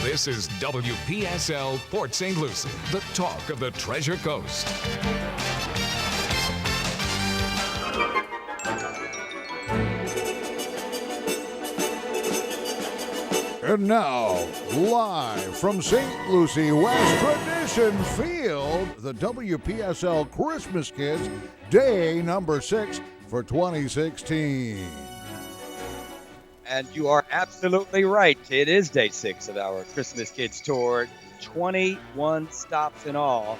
This is WPSL Port St. Lucie, the talk of the Treasure Coast. And now, live from St. Lucie West Tradition Field, the WPSL Christmas Kids, day number 6 for 2016. And you are absolutely right. It is day 6 of our Christmas Kids Tour. 21 stops in all.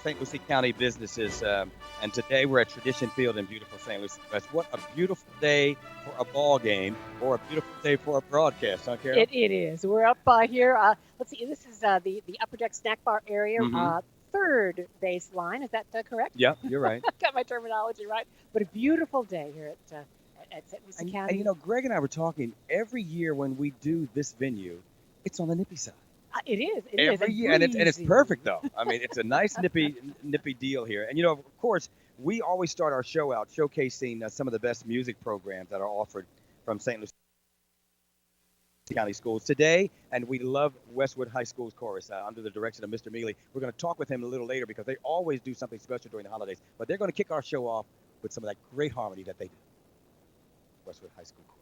St. Lucie County businesses. And today we're at Tradition Field in beautiful St. Lucie West. What a beautiful day for a ball game, or a beautiful day for a broadcast, huh, Carol? It is. We're up here. Let's see. This is the Upper Deck Snack Bar area, third base line. Is that correct? Yep, you're right. Got my terminology right. But a beautiful day here at St. Lucie County. And you know, Greg and I were talking, every year when we do this venue, it's on the nippy side. It is. Every year, and it's perfect though. I mean, it's a nice nippy deal here. And you know, of course, we always start our show out showcasing some of the best music programs that are offered from St. Lucie County Schools today. And we love Westwood High School's chorus under the direction of Mr. Mealy. We're going to talk with him a little later because they always do something special during the holidays. But they're going to kick our show off with some of that great harmony that they do. Westwood High School chorus.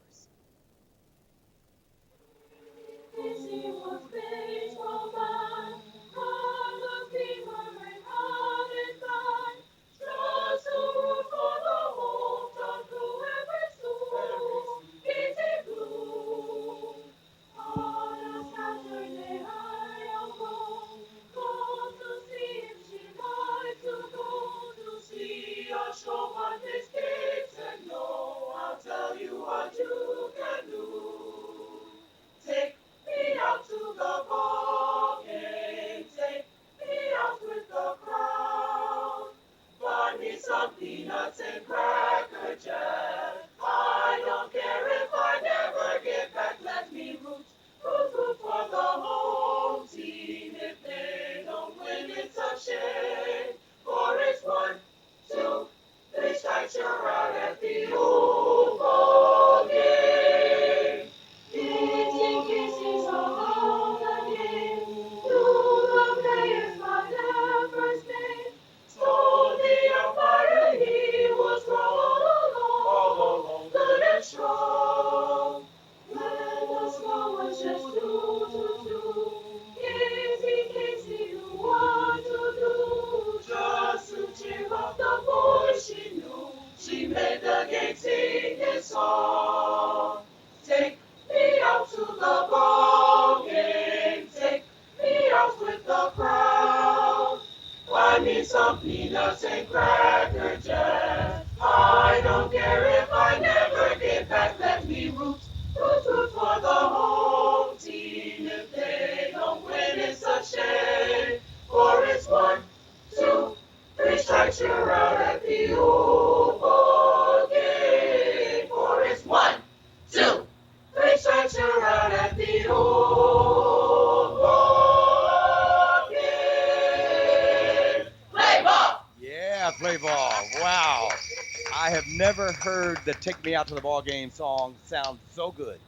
Heard the "Take Me Out to the Ball Game" song sound so good.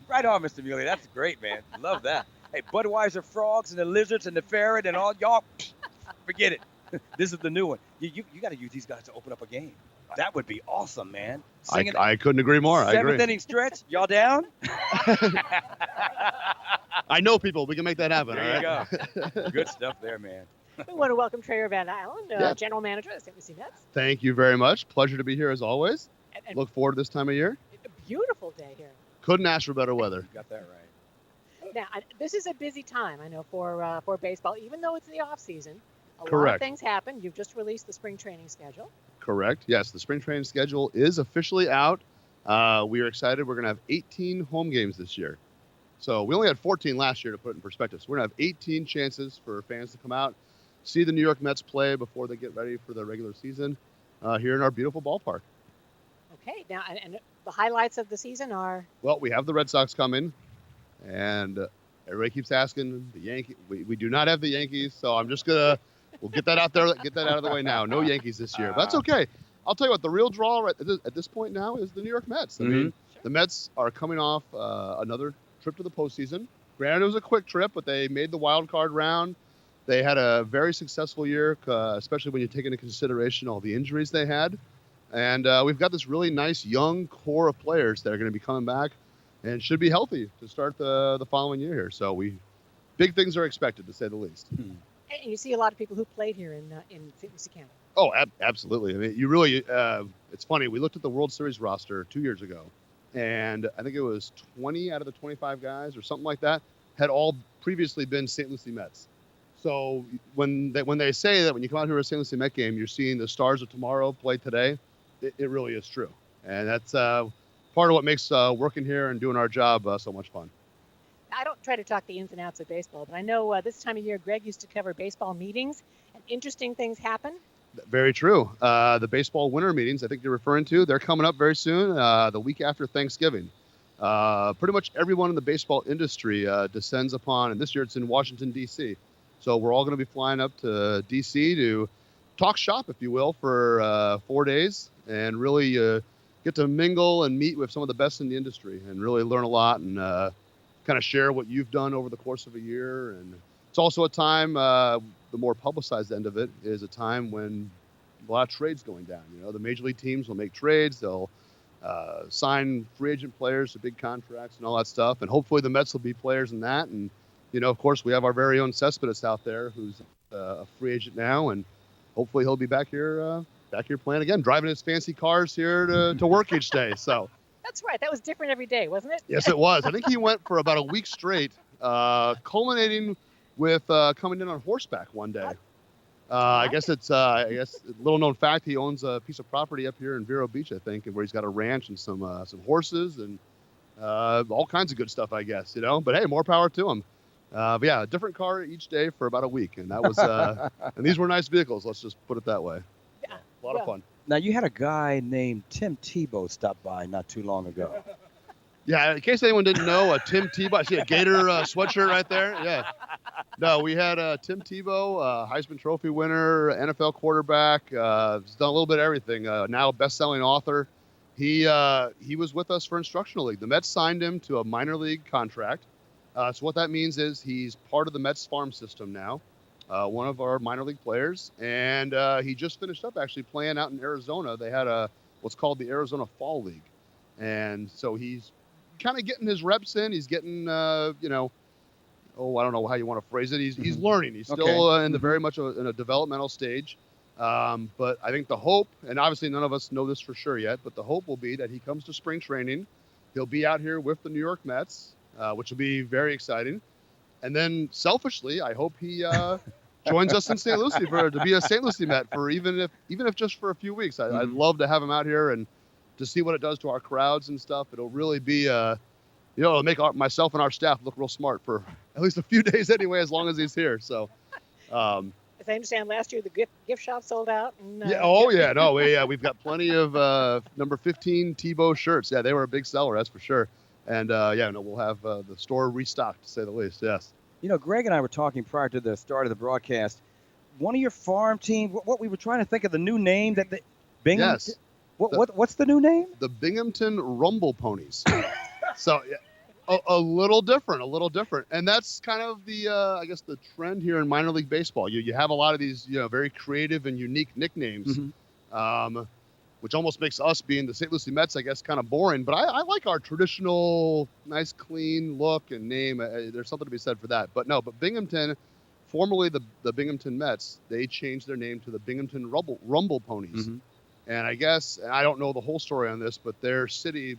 Right on, Mr. Mealy. That's great, man. Love that. Hey, Budweiser Frogs and the Lizards and the Ferret and all y'all, forget it. This is the new one. You got to use these guys to open up a game. That would be awesome, man. I couldn't agree more. I agree. 7th inning stretch. Y'all down? I know people. We can make that happen. There you go. Good stuff there, man. We want to welcome Trayer Van Allen, General Manager of the St. Lucie Mets. Thank you very much. Pleasure to be here as always. And look forward to this time of year. A beautiful day here. Couldn't ask for better weather. You got that right. Now, this is a busy time, I know, for baseball, even though it's the off season. A Correct. lot of things happen. You've just released the spring training schedule. Correct. Yes, the spring training schedule is officially out. We are excited. We're going to have 18 home games this year. So we only had 14 last year, to put it in perspective. So we're going to have 18 chances for fans to come out, see the New York Mets play before they get ready for the regular season here in our beautiful ballpark. Okay. Now, and the highlights of the season are? Well, we have the Red Sox coming, and everybody keeps asking the Yankees. We do not have the Yankees, so I'm just going to we'll get that out there, get that out of the way now. No Yankees this year. But that's okay. I'll tell you what, the real draw at this point now is the New York Mets. I mean, the Mets are coming off another trip to the postseason. Granted, it was a quick trip, but they made the wild card round. They had a very successful year, especially when you take into consideration all the injuries they had. And we've got this really nice young core of players that are going to be coming back and should be healthy to start the following year here. So big things are expected, to say the least. And you see a lot of people who played here in St. Lucie County. Oh, absolutely. I mean, you really, it's funny. We looked at the World Series roster 2 years ago, and I think it was 20 out of the 25 guys or something like that had all previously been St. Lucie Mets. So when they say that when you come out here to a St. Lucie Met game, you're seeing the stars of tomorrow play today, it really is true. And that's part of what makes working here and doing our job so much fun. I don't try to talk the ins and outs of baseball, but I know this time of year, Greg used to cover baseball meetings, and interesting things happen. Very true. The baseball winter meetings, I think you're referring to, they're coming up very soon, the week after Thanksgiving. Pretty much everyone in the baseball industry descends upon, and this year it's in Washington, D.C. So we're all going to be flying up to D.C. to talk shop, if you will, for 4 days and really get to mingle and meet with some of the best in the industry and really learn a lot and kind of share what you've done over the course of a year. And it's also a time, the more publicized end of it is a time when a lot of trades going down. You know, the major league teams will make trades. They'll sign free agent players to big contracts and all that stuff. And hopefully the Mets will be players in that. And, you know, of course, we have our very own Cespedes out there who's a free agent now. And hopefully he'll be back here playing again, driving his fancy cars here to work each day. So That's right. That was different every day, wasn't it? yes, it was. I think he went for about a week straight, culminating with coming in on horseback one day. I guess it's a little known fact. He owns a piece of property up here in Vero Beach, I think, where he's got a ranch and some horses and all kinds of good stuff, I guess, you know. But hey, more power to him. But yeah, a different car each day for about a week, and that was and these were nice vehicles. Let's just put it that way. Yeah. A lot of fun. Now, you had a guy named Tim Tebow stop by not too long ago. Yeah, in case anyone didn't know, Tim Tebow. I see a Gator sweatshirt right there. Yeah. No, we had Tim Tebow, Heisman Trophy winner, NFL quarterback. He's done a little bit of everything. Now a best-selling author. He was with us for Instructional League. The Mets signed him to a minor league contract. So what that means is he's part of the Mets farm system now, one of our minor league players. And he just finished up actually playing out in Arizona. They had what's called the Arizona Fall League. And so he's kind of getting his reps in. He's getting, I don't know how you want to phrase it. He's learning. He's still in the very much in a developmental stage. But I think the hope, and obviously none of us know this for sure yet, but the hope will be that he comes to spring training. He'll be out here with the New York Mets, which will be very exciting. And then selfishly, I hope he joins us in St. Lucie to be a St. Lucie Met for even if just for a few weeks. I'd love to have him out here and to see what it does to our crowds and stuff. It'll really be, it'll make myself and our staff look real smart for at least a few days anyway, as long as he's here. So, as I understand, last year the gift shop sold out. And, we've got plenty of number 15 Tebow shirts. Yeah, they were a big seller, that's for sure. And we'll have the store restocked, to say the least. Yes. You know, Greg and I were talking prior to the start of the broadcast. One of your farm team, what we were trying to think of the new name that the Binghamton. Yes. What's the new name? The Binghamton Rumble Ponies. So a little different. And that's kind of the, the trend here in minor league baseball. You have a lot of these, very creative and unique nicknames, which almost makes us being the St. Lucie Mets, I guess, kind of boring. But I like our traditional, nice, clean look and name. There's something to be said for that. But Binghamton, formerly the Binghamton Mets, they changed their name to the Binghamton Rumble Ponies. And I guess, and I don't know the whole story on this, but the city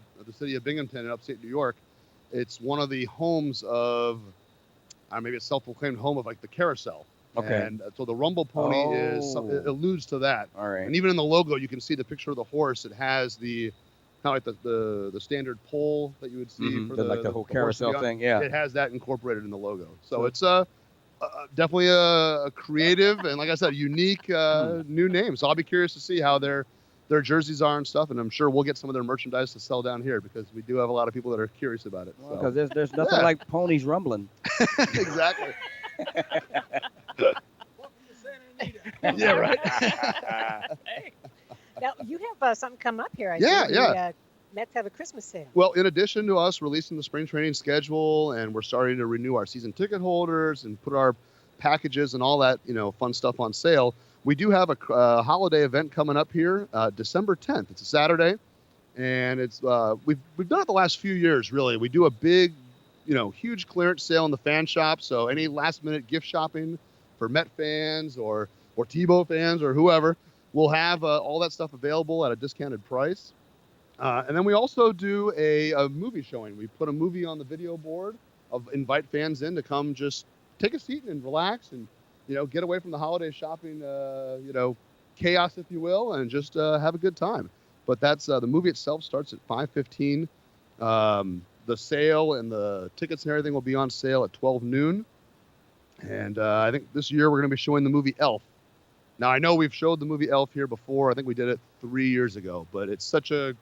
of Binghamton in upstate New York, it's one of the homes of, maybe it's self-proclaimed home of like the carousel. Okay. And so the Rumble Pony it alludes to that. All right. And even in the logo, you can see the picture of the horse. It has the kind of like the standard pole that you would see for the whole carousel thing. Yeah. It has that incorporated in the logo. So it's definitely a creative and, like I said, unique new name. So I'll be curious to see how their jerseys are and stuff, and I'm sure we'll get some of their merchandise to sell down here because we do have a lot of people that are curious about it. Because there's nothing like ponies rumbling. Exactly. Yeah, right. Now you have something come up here. I see. Mets have a Christmas sale. Well, in addition to us releasing the spring training schedule, and we're starting to renew our season ticket holders and put our packages and all that, fun stuff on sale, we do have a holiday event coming up here, December 10th. It's a Saturday, and it's we've done it the last few years. Really, we do a big, huge clearance sale in the fan shop. So any last minute gift shopping for Met fans or Tebow fans or whoever, we'll have all that stuff available at a discounted price. And then we also do a movie showing. We put a movie on the video board invite fans in to come just take a seat and relax and, get away from the holiday shopping, chaos, if you will, and just have a good time. But that's the movie itself starts at 5:15. The sale and the tickets and everything will be on sale at 12 noon. And I think this year we're going to be showing the movie Elf. Now, I know we've showed the movie Elf here before. I think we did it 3 years ago, but it's such a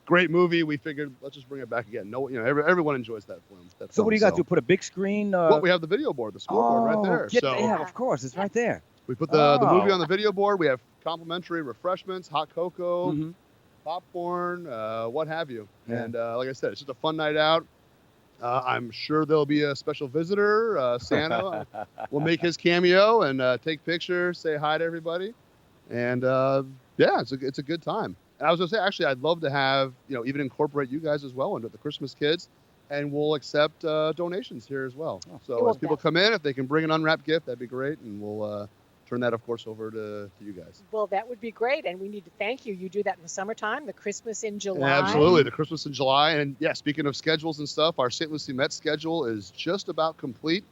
great movie. We figured let's just bring it back again. No, everyone enjoys that film. So what do you guys do? Put a big screen? Well, we have the video board, the scoreboard right there. Yeah, of course, it's right there. We put the movie on the video board. We have complimentary refreshments, hot cocoa, popcorn, what have you. Yeah. And like I said, it's just a fun night out. I'm sure there'll be a special visitor. Santa will make his cameo and take pictures, say hi to everybody. And yeah, it's a good time. And I was going to say, actually, I'd love to have, even incorporate you guys as well into the Christmas Kids, and we'll accept donations here as well. So as people come in, if they can bring an unwrapped gift, that'd be great. And we'll turn that, of course, over to you guys. Well, that would be great. And we need to thank you. You do that in the summertime, the Christmas in July. Absolutely, the Christmas in July. And yeah, speaking of schedules and stuff, our St. Lucie Mets schedule is just about complete.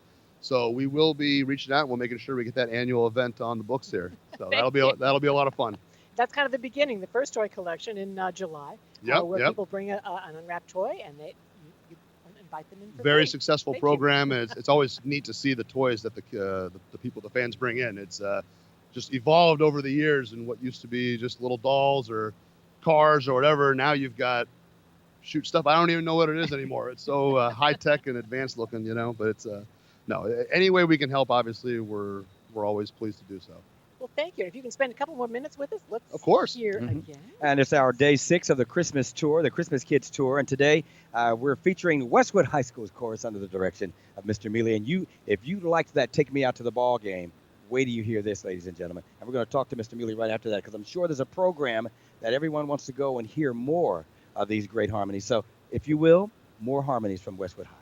So we will be reaching out and we're making sure we get that annual event on the books here. So that'll be a lot of fun. That's kind of the beginning, the first toy collection in July, where people bring an unwrapped toy and you invite them in for Very free. successful Thank program, and it's always neat to see the toys that the fans bring in. It's just evolved over the years, and what used to be just little dolls or cars or whatever. Now you've got stuff. I don't even know what it is anymore. It's so high tech and advanced looking, But it's no. Any way we can help, obviously, we're always pleased to do so. Well, thank you. If you can spend a couple more minutes with us, let's hear again. And it's our day 6 of the Christmas tour, the Christmas Kids tour. And today we're featuring Westwood High School's chorus under the direction of Mr. Mealy. And if you liked that Take Me Out to the Ball Game, wait till you hear this, ladies and gentlemen. And we're going to talk to Mr. Mealy right after that, because I'm sure there's a program that everyone wants to go and hear more of these great harmonies. So, if you will, more harmonies from Westwood High.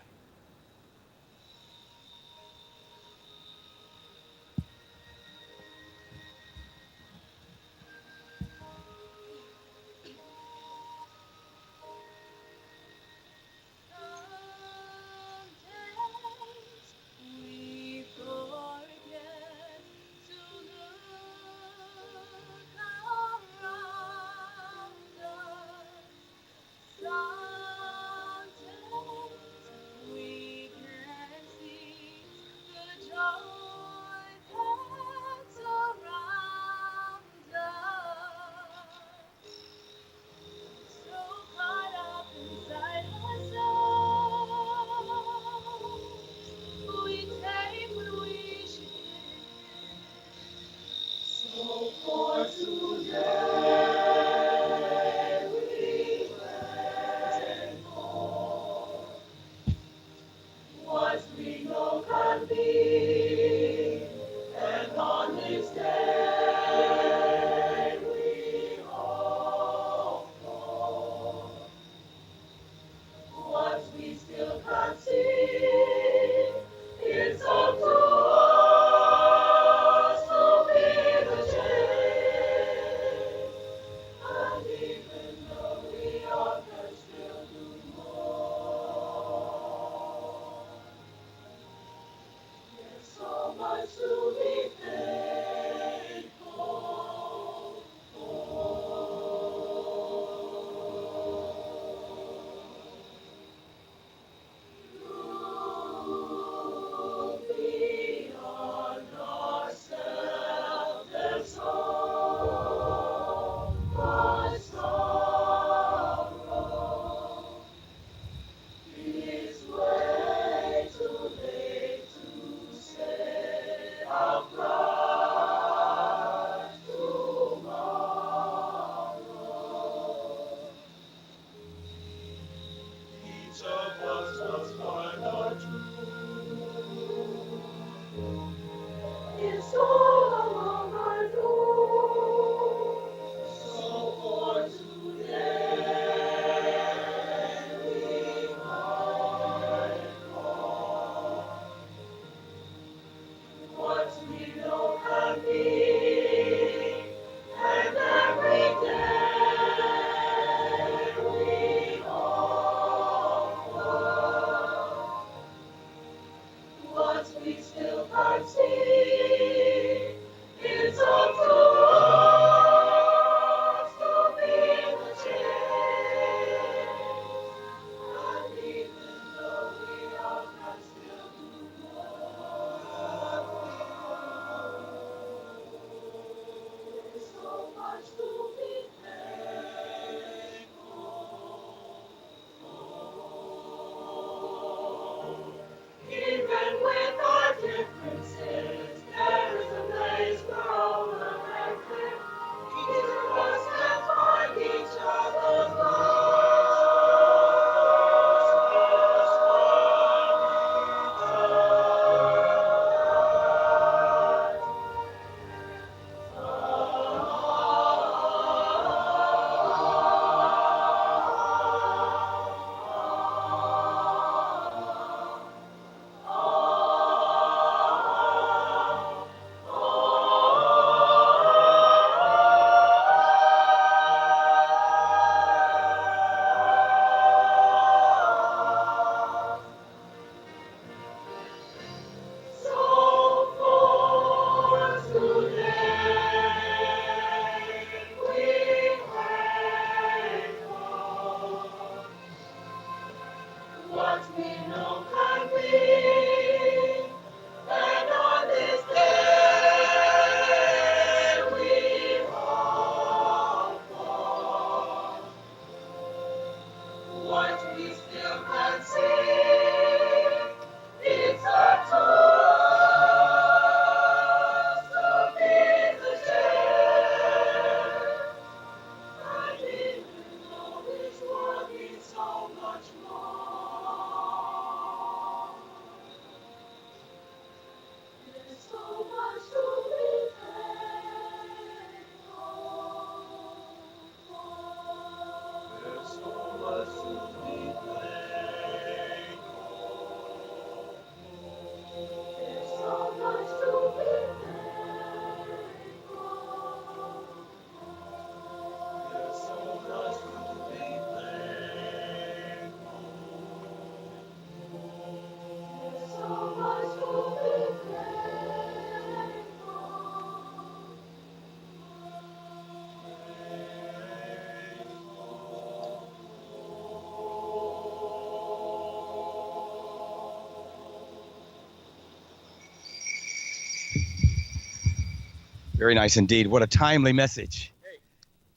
Very nice indeed. What a timely message.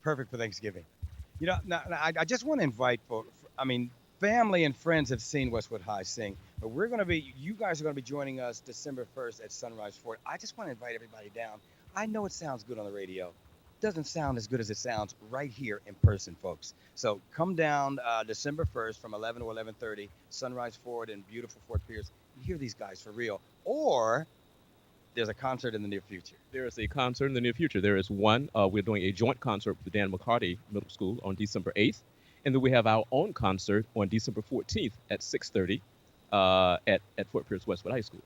Perfect for Thanksgiving. Now, I just want to invite I mean, family and friends have seen Westwood High sing, but you guys are going to be joining us December 1st at Sunrise Fort. I just want to invite everybody down. I know it sounds good on the radio. It doesn't sound as good as it sounds right here in person, folks. So come down December 1st from 11 to 11:30, Sunrise Fort in beautiful Fort Pierce. You hear these guys for real. Or there's a concert in the near future. There is a concert in the near future. There is one. We're doing a joint concert with the Dan McCarty Middle School on December 8th. And then we have our own concert on December 14th at 6:30 at Fort Pierce Westwood High School.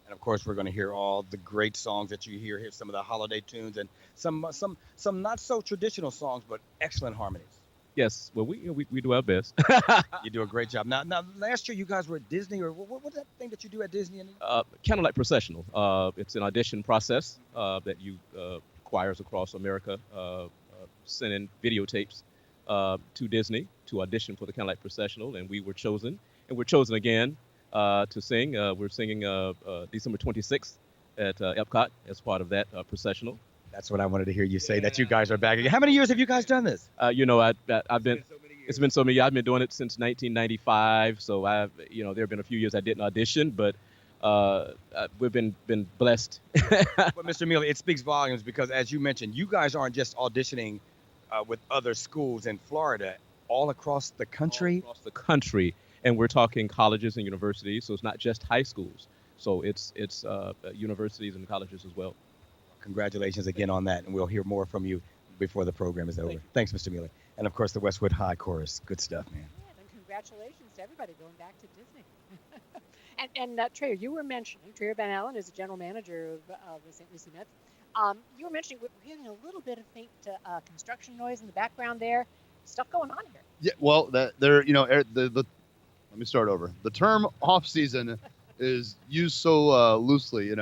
And of course, we're going to hear all the great songs that you hear some of the holiday tunes, and some not so traditional songs, but excellent harmonies. Yes, well, we do our best. You do a great job. Now, last year you guys were at Disney, or what was that thing that you do at Disney? Candlelight Processional. It's an audition process that you choirs across America send in videotapes to Disney to audition for the Candlelight Processional, and we were chosen. And we're chosen again to sing. We're singing December 26th at Epcot as part of that processional. That's what I wanted to hear you say, that you guys are back again. How many years have you guys done this? I've been. It's been so many years. I've been doing it since 1995. So there have been a few years I didn't audition, but we've been blessed. But Mr. Mealy, it speaks volumes because, as you mentioned, you guys aren't just auditioning with other schools in Florida, all across the country. All across the country, and we're talking colleges and universities. So it's not just high schools. So it's universities and colleges as well. Congratulations again on that, and we'll hear more from you before the program is over. Thanks, Mr. Mealy. And, of course, the Westwood High Chorus. Good stuff, man. Yeah, and congratulations to everybody going back to Disney. and Treyer, you were mentioning, Treyer Van Allen is the general manager of the St.Lucie Mets. You were mentioning we're hearing a little bit of faint construction noise in the background there. Stuff going on here. Yeah, well, let me start over. The term off-season is used so loosely,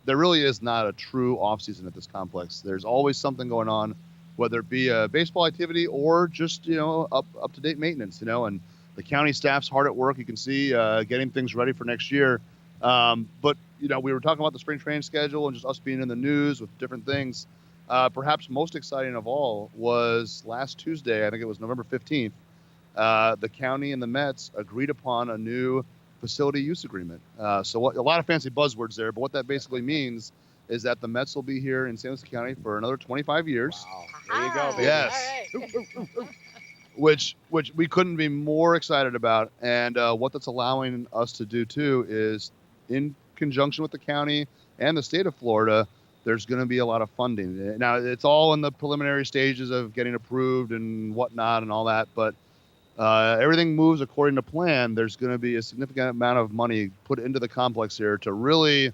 there really is not a true off-season at this complex. There's always something going on, whether it be a baseball activity or just, up-to-date maintenance, and the county staff's hard at work. You can see getting things ready for next year. But, we were talking about the spring training schedule and just us being in the news with different things. Perhaps most exciting of all was last Tuesday, I think it was November 15th, the county and the Mets agreed upon a new facility use agreement. So a lot of fancy buzzwords there, but what that basically means is that the Mets will be here in St. Lucie County for another 25 years. Wow. There you go, baby. Yes. All right. Which we couldn't be more excited about. And what that's allowing us to do, too, is in conjunction with the county and the state of Florida, there's going to be a lot of funding. Now, it's all in the preliminary stages of getting approved and whatnot and all that, but everything moves according to plan. There's going to be a significant amount of money put into the complex here to really,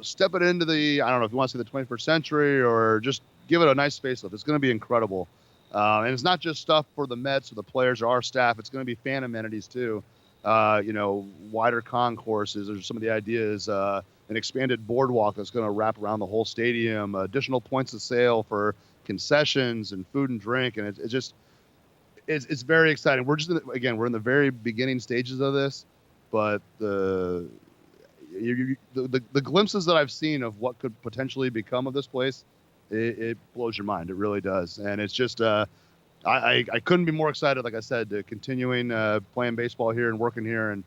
step it into the, I don't know if you want to say the 21st century or just give it a nice facelift. It's going to be incredible. And it's not just stuff for the Mets or the players or our staff. It's going to be fan amenities too. Wider concourses are some of the ideas. An expanded boardwalk that's going to wrap around the whole stadium. Additional points of sale for concessions and food and drink. And It's very exciting. We're just we're in the very beginning stages of this, but the glimpses that I've seen of what could potentially become of this place, it blows your mind. It really does, and it's just I couldn't be more excited. Like I said, to continuing playing baseball here and working here and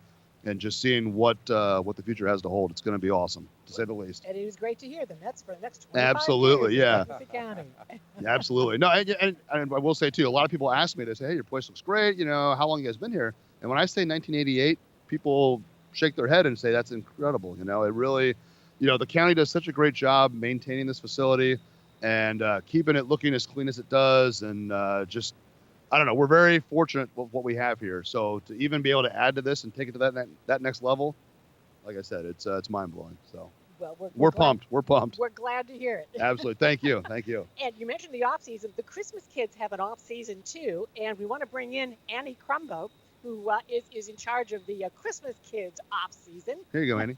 just seeing what the future has to hold. It's going to be awesome, to say the least. And it was great to hear the Mets for the next 25 Absolutely, years in yeah. St. Lucie County. Yeah, absolutely. No, and I will say too, a lot of people ask me, they say, hey, your place looks great. You know, how long you guys been here? And when I say 1988, people shake their head and say that's incredible. You know, it really, the county does such a great job maintaining this facility and keeping it looking as clean as it does. And just, I don't know, we're very fortunate with what we have here. So to even be able to add to this and take it to that next level, like I said, it's mind blowing. So Well, we're pumped. We're pumped. We're glad to hear it. Absolutely. Thank you. Thank you. And you mentioned the off season. The Christmas kids have an off season too, and we want to bring in Annie Crumbo, who is in charge of the Christmas kids off season. Here you go, Annie.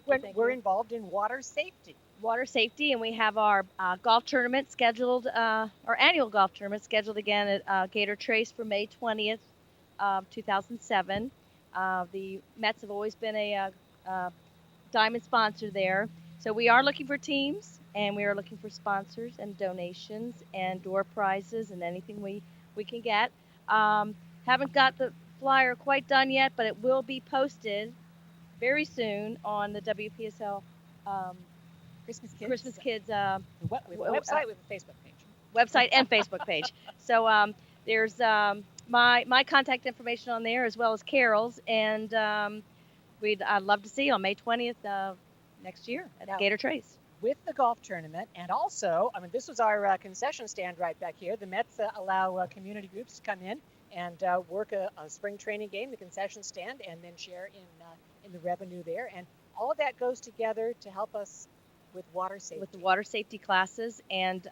When we're involved in water safety. Water safety, and we have our golf tournament scheduled, our annual golf tournament scheduled again at Gator Trace for May 20th, 2007. The Mets have always been a diamond sponsor there. So we are looking for teams, and we are looking for sponsors and donations and door prizes and anything we can get. Haven't got the flyer quite done yet, but it will be posted very soon on the WPSL Christmas Kids website with a Facebook page. Website and Facebook page. So there's my contact information on there as well as Carol's, and I'd love to see you on May 20th next year at Gator Trace. With the golf tournament, and also, this was our concession stand right back here. The Mets allow community groups to come in and work a spring training game, the concession stand, and then share in the revenue there. And all of that goes together to help us with water safety. With the water safety classes, and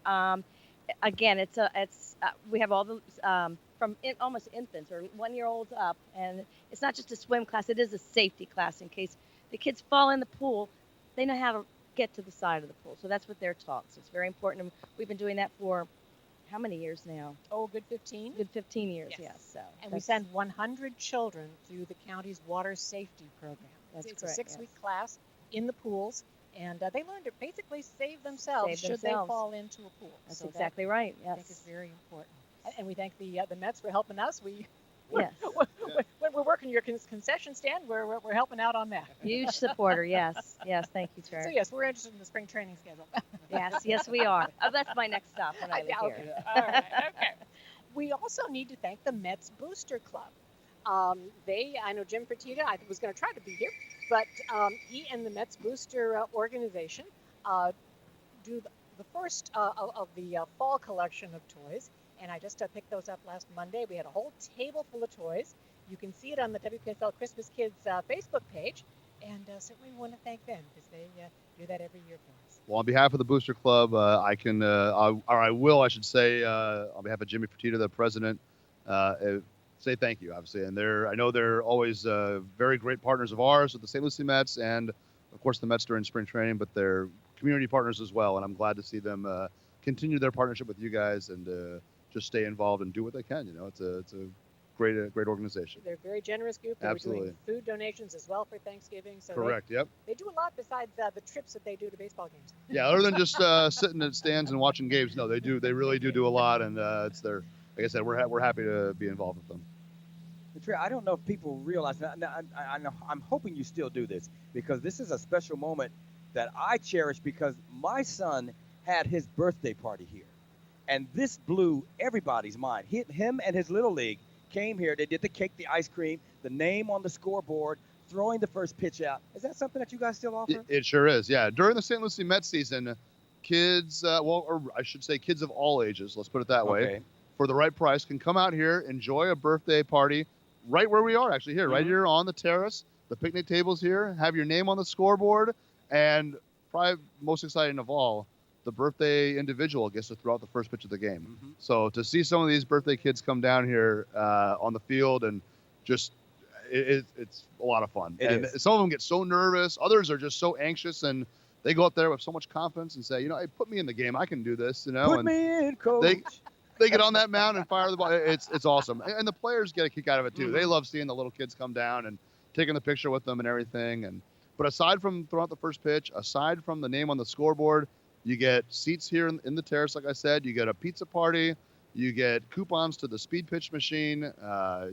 again, we have all the from almost infants or 1-year-olds up, and it's not just a swim class; it is a safety class in case the kids fall in the pool. They know how to get to the side of the pool, so that's what they're taught. So it's very important. And we've been doing that for how many years now? Oh, good 15. Good 15 years, yes. So and we send 100 children through the county's water safety program. It's a 6-week class in the pools. And they learn to basically save themselves should they fall into a pool. That's exactly right. Yes, I think it's very important. And we thank the Mets for helping us. Yes. When we're working your concession stand, we're helping out on that. Huge supporter. Yes. Thank you, Terry. So yes, we're interested in the spring training schedule. Yes, we are. That's my next stop when I leave here. All right. Okay. We also need to thank the Mets Booster Club. I know Jim Fertitta, I was going to try to be here, but he and the Mets Booster organization do the first of the fall collection of toys, and I just picked those up last Monday. We had a whole table full of toys. You can see it on the WPSL Christmas Kids Facebook page, and certainly we want to thank them because they do that every year for us. Well, on behalf of the Booster Club, I should say, on behalf of Jimmy Fertitta, the president, say thank you, obviously. And I know they're always very great partners of ours with the St. Lucie Mets and, of course, the Mets during spring training, but they're community partners as well. And I'm glad to see them continue their partnership with you guys and just stay involved and do what they can. It's a great organization. They're a very generous group. They're doing food donations as well for Thanksgiving. So correct, yep. They do a lot besides the trips that they do to baseball games. Yeah, other than just sitting at stands and watching games, no, they really do a lot. And it's their, like I said, we're happy to be involved with them. Trey, I don't know if people realize, I'm hoping you still do this, because this is a special moment that I cherish because my son had his birthday party here. And this blew everybody's mind. Him and his little league came here. They did the cake, the ice cream, the name on the scoreboard, throwing the first pitch out. Is that something that you guys still offer? It sure is, yeah. During the St. Lucie Mets season, kids, or I should say kids of all ages, let's put it that way, for the right price, can come out here, enjoy a birthday party, right where we are actually here, right here on the terrace. The picnic table's here. Have your name on the scoreboard, and probably most exciting of all, the birthday individual gets to throw out the first pitch of the game. So to see some of these birthday kids come down here on the field and just it's a lot of fun. Some of them get so nervous. Others are just so anxious, and they go up there with so much confidence and say, hey, put me in the game. I can do this. Put me in, coach. they get on that mound and fire the ball. It's awesome. And the players get a kick out of it, too. They love seeing the little kids come down and taking the picture with them and everything. But aside from throwing out the first pitch, aside from the name on the scoreboard, you get seats here in the terrace, like I said. You get a pizza party. You get coupons to the speed pitch machine.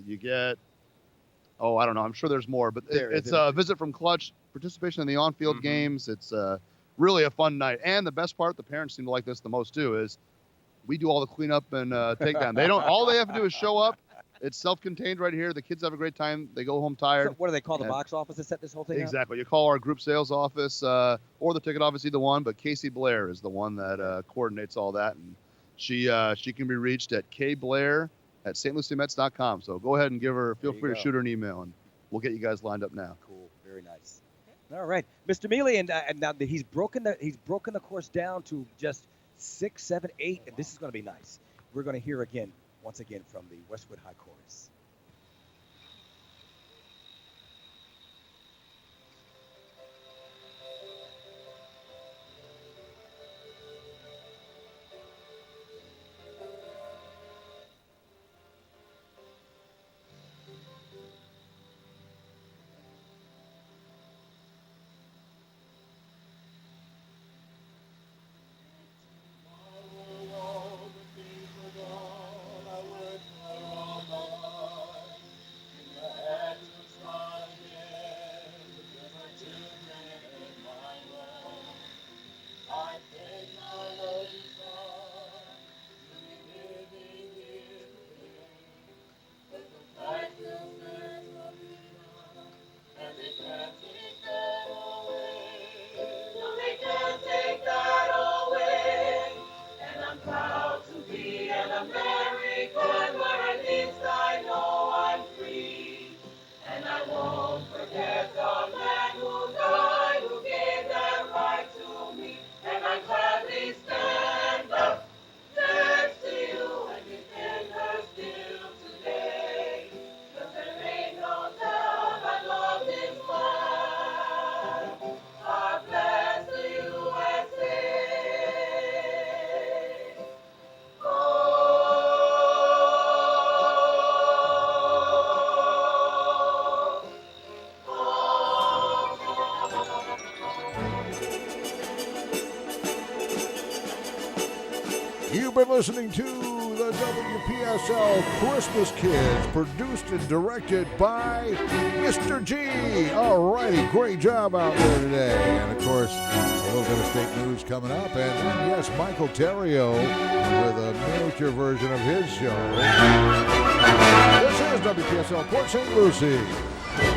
You get, I don't know. I'm sure there's more. But it's a visit from Clutch, participation in the on-field games. It's really a fun night. And the best part, the parents seem to like this the most, too, is we do all the cleanup and takedown. All they have to do is show up. It's self-contained right here. The kids have a great time. They go home tired. So what do they call the box office to set this whole thing up? Exactly. You call our group sales office or the ticket office, either one. But Casey Blair is the one that coordinates all that. And she can be reached at kblair@stluciemets.com. So go ahead and feel free to shoot her an email, and we'll get you guys lined up now. Cool. Very nice. All right. Mr. Mealy, and now that he's broken the course down to just 6, 7, 8, and this is going to be nice. We're going to hear once again from the Westwood High Chorus. You've been listening to the WPSL Christmas Kids, produced and directed by Mr. G. All righty, great job out there today. And, of course, a little bit of state news coming up. And then, yes, Michael Terrio with a miniature version of his show. This is WPSL Port St. Lucie.